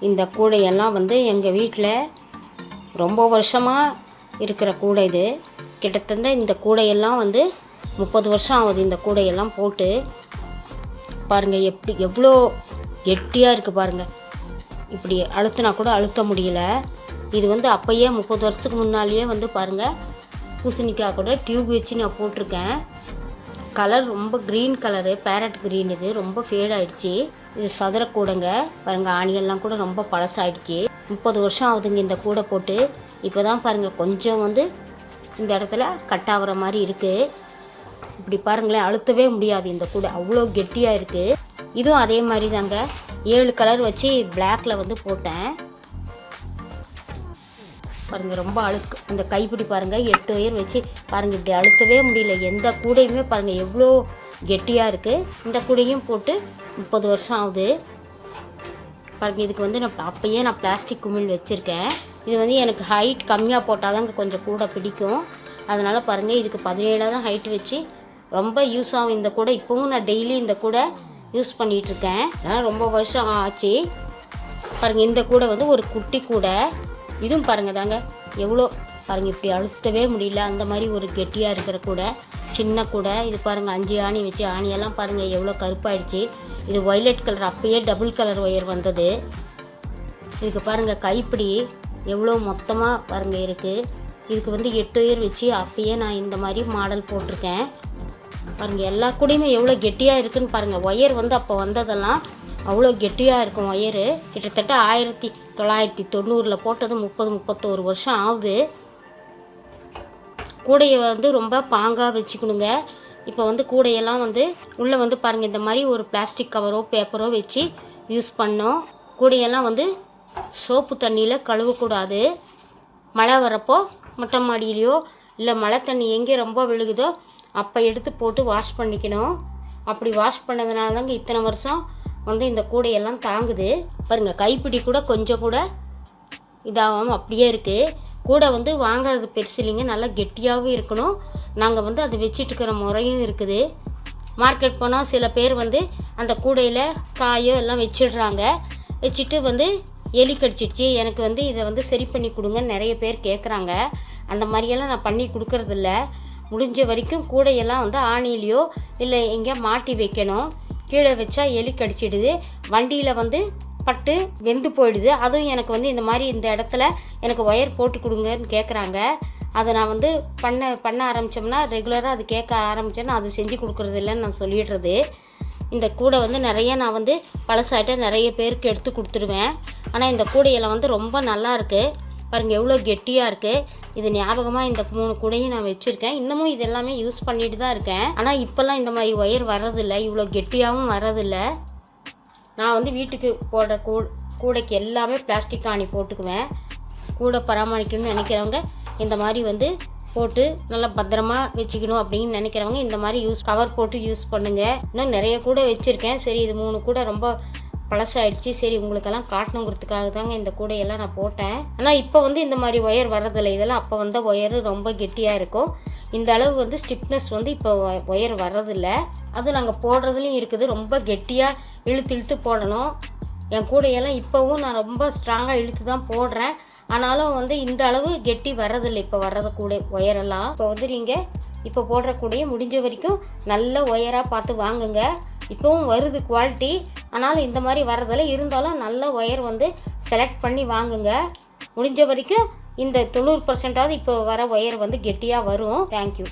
இந்த கூடையெல்லாம் வந்து எங்கள் வீட்டில் ரொம்ப வருஷமாக இருக்கிற கூடை இது. கிட்டத்தட்ட இந்த கூடையெல்லாம் வந்து 30 வருஷம் ஆகுது. இந்த கூடையெல்லாம் போட்டு பாருங்கள், எவ்வளோ கெட்டியாக இருக்குது பாருங்கள். இப்படி அழுத்தினா கூட அழுத்த முடியல. இது வந்து அப்போயே 30 வருஷத்துக்கு முன்னாலேயே வந்து பாருங்கள், பூசணிக்காய் கூட டியூப் வச்சு நான் போட்டிருக்கேன். கலர் ரொம்ப க்ரீன் கலரு, பேரட் க்ரீன். இது ரொம்ப ஃபேட் ஆகிடுச்சி. இது சதுர கூடைங்க பாருங்கள். ஆணியெல்லாம் கூட ரொம்ப பழசாயிடுச்சு. 30 வருஷம் ஆகுதுங்க இந்த கூடை போட்டு. இப்போ தான் பாருங்கள் கொஞ்சம் வந்து இந்த இடத்துல கட் ஆகிற மாதிரி இருக்குது. இப்படி பாருங்களேன், அழுத்தவே முடியாது இந்த கூடை, அவ்வளோ கெட்டியாக இருக்குது. இதுவும் அதே மாதிரி தாங்க. 7 கலர் வச்சு பிளாக்கில் வந்து போட்டேன் பாருங்கள். ரொம்ப அழுக்கு. இந்த கைப்பிடி பாருங்கள், 8 ஒயர் வச்சு பாருங்கள். இப்படி அழுத்தவே முடியல. எந்த கூடையுமே பாருங்கள் எவ்வளோ கெட்டியாக இருக்குது. இந்த கூடையும் போட்டு 30 வருஷம் ஆகுது பாருங்கள். இதுக்கு வந்து அப்போயே நான் பிளாஸ்டிக் குமிழ் வச்சுருக்கேன். இது வந்து எனக்கு ஹைட் கம்மியாக போட்டால் தாங்க கொஞ்சம் கூட பிடிக்கும். அதனால் பாருங்கள், இதுக்கு 17 தான் ஹைட் வச்சு ரொம்ப யூஸ் ஆகும் இந்த கூடை. இப்போவும் நான் டெய்லி இந்த கூடை யூஸ் பண்ணிகிட்ருக்கேன். அதனால் ரொம்ப வருஷம் ஆச்சு பாருங்கள். இந்த கூடை வந்து ஒரு குட்டி கூடை. இதுவும் பாருங்கள் தாங்க எவ்வளோ பாருங்கள், இப்படி அழுத்தவே முடியல. அந்த மாதிரி ஒரு கெட்டியாக இருக்கிற கூடை, சின்ன கூடை. இது பாருங்கள் 5 ஆணி வச்சு, ஆணியெல்லாம் பாருங்கள் எவ்வளோ கருப்பாயிடுச்சு. இது வயலட் கலர், அப்போயே டபுள் கலர் ஒயர் வந்தது. இதுக்கு பாருங்கள் கைப்பிடி எவ்வளோ மொத்தமாக பாருங்கள் இருக்குது. இதுக்கு வந்து 8 ஒயர் வச்சு அப்போயே நான் இந்த மாதிரி மாடல் போட்டிருக்கேன் பாருங்கள். எல்லா கூடையுமே எவ்வளோ கெட்டியாக இருக்குதுன்னு பாருங்கள். ஒயர் வந்து அப்போ வந்ததெல்லாம் அவ்வளோ கெட்டியாக இருக்கும் ஒயரு. கிட்டத்தட்ட 1990 போட்டது 30-31 வருஷம் ஆகுது. கூடையை வந்து ரொம்ப பாங்காக வச்சுக்கணுங்க. இப்போ வந்து கூடையெல்லாம் வந்து உள்ளே வந்து பாருங்கள் இந்த மாதிரி ஒரு பிளாஸ்டிக் கவரோ பேப்பரோ வச்சு யூஸ் பண்ணோம். கூடையெல்லாம் வந்து சோப்பு தண்ணியில் கழுவக்கூடாது. மழை வரப்போ மொட்டை மாடியிலையோ இல்லை மழை தண்ணி எங்கே ரொம்ப விழுகுதோ அப்போ எடுத்து போட்டு வாஷ் பண்ணிக்கணும். அப்படி வாஷ் பண்ணதுனால தாங்க இத்தனை வருஷம் வந்து இந்த கூடையெல்லாம் தாங்குது பாருங்கள். கைப்பிடி கூட கொஞ்சம் கூட இதாகாமல் அப்படியே இருக்குது. கூடை வந்து வாங்கிறது பெருசு இல்லைங்க, நல்லா கெட்டியாகவும் இருக்கணும். நாங்கள் வந்து அதை வச்சுட்டுருக்கிற முறையும் இருக்குது. மார்க்கெட் போனால் சில பேர் வந்து அந்த கூடையில் காயோ எல்லாம் வச்சிடுறாங்க. வச்சுட்டு வந்து எலி கடிச்சிடுச்சு, எனக்கு வந்து இதை வந்து சரி பண்ணி கொடுங்கன்னு நிறைய பேர் கேட்குறாங்க. அந்த மாதிரியெல்லாம் நான் பண்ணி கொடுக்கறதில்ல. முடிஞ்ச வரைக்கும் கூடையெல்லாம் வந்து ஆணிலையோ இல்லை எங்கேயா மாட்டி வைக்கணும். கீழே வச்சா எலி கடிச்சிடுது, வண்டியில் வந்து பட்டு வெந்து போயிடுது. அதுவும் எனக்கு வந்து இந்த மாதிரி இந்த இடத்துல எனக்கு ஒயர் போட்டு கொடுங்கன்னு கேட்குறாங்க. அதை நான் வந்து பண்ண ஆரம்பித்தோம்னா ரெகுலராக அது கேட்க ஆரம்பித்தேன்னா அது செஞ்சு கொடுக்குறது இல்லைன்னு நான் சொல்லிடுறது. இந்த கூடை வந்து நிறைய நான் வந்து பழசாயிட்ட நிறைய பேருக்கு எடுத்து கொடுத்துருவேன். ஆனால் இந்த கூடையில் வந்து ரொம்ப நல்லா இருக்குது பாருங்கள், எவ்வளோ கெட்டியாக இருக்குது. இது ஞாபகமாக இந்த 3 கூடையும் நான் வச்சுருக்கேன். இன்னமும் இது எல்லாமே யூஸ் பண்ணிட்டு தான் இருக்கேன். ஆனால் இப்போல்லாம் இந்த மாதிரி ஒயர் வர்றதில்லை, இவ்வளோ கெட்டியாகவும் வர்றதில்லை. நான் வந்து வீட்டுக்கு போடுற கூடைக்கு எல்லாமே பிளாஸ்டிக் ஆணி போட்டுக்குவேன். கூடை பராமரிக்கணும்னு நினைக்கிறவங்க இந்த மாதிரி வந்து போட்டு நல்லா பத்திரமா வச்சுக்கணும் அப்படின்னு நினைக்கிறவங்க இந்த மாதிரி கவர் போட்டு யூஸ் பண்ணுங்கள். இன்னும் நிறைய கூடை வச்சுருக்கேன். சரி, இது 3 கூடை ரொம்ப பழசாயிடுச்சு. சரி, உங்களுக்கெல்லாம் காட்டணுங்கிறதுக்காக தாங்க இந்த கூடையெல்லாம் நான் போட்டேன். ஆனால் இப்போ வந்து இந்த மாதிரி ஒயர் வர்றதில்லை. இதெல்லாம் அப்போ வந்த ஒயரு ரொம்ப கெட்டியாக இருக்கும். இந்த அளவு வந்து ஸ்டிப்னஸ் வந்து இப்போ ஒயர் வர்றதில்லை. அதுவும் நாங்கள் போடுறதுலையும் இருக்குது. ரொம்ப கெட்டியாக இழுத்து போடணும். என் கூடையெல்லாம் இப்போவும் நான் ரொம்ப ஸ்ட்ராங்காக இழுத்து தான் போடுறேன். ஆனாலும் வந்து இந்த அளவு கெட்டி வர்றதில்லை இப்போ வர்றது கூடை ஒயரெல்லாம். இப்போ வந்து நீங்கள் இப்போ போடுற கூடையை முடிஞ்ச வரைக்கும் நல்ல ஒயராக பார்த்து வாங்குங்க. இப்போவும் வருது குவாலிட்டி, ஆனாலும் இந்த மாதிரி வர்றதில்லை. இருந்தாலும் நல்ல ஒயர் வந்து செலக்ட் பண்ணி வாங்குங்க. முடிஞ்ச வரைக்கும் இந்த 90% இப்போ வர ஒயர் வந்து கெட்டியாக வரும். தேங்க்யூ.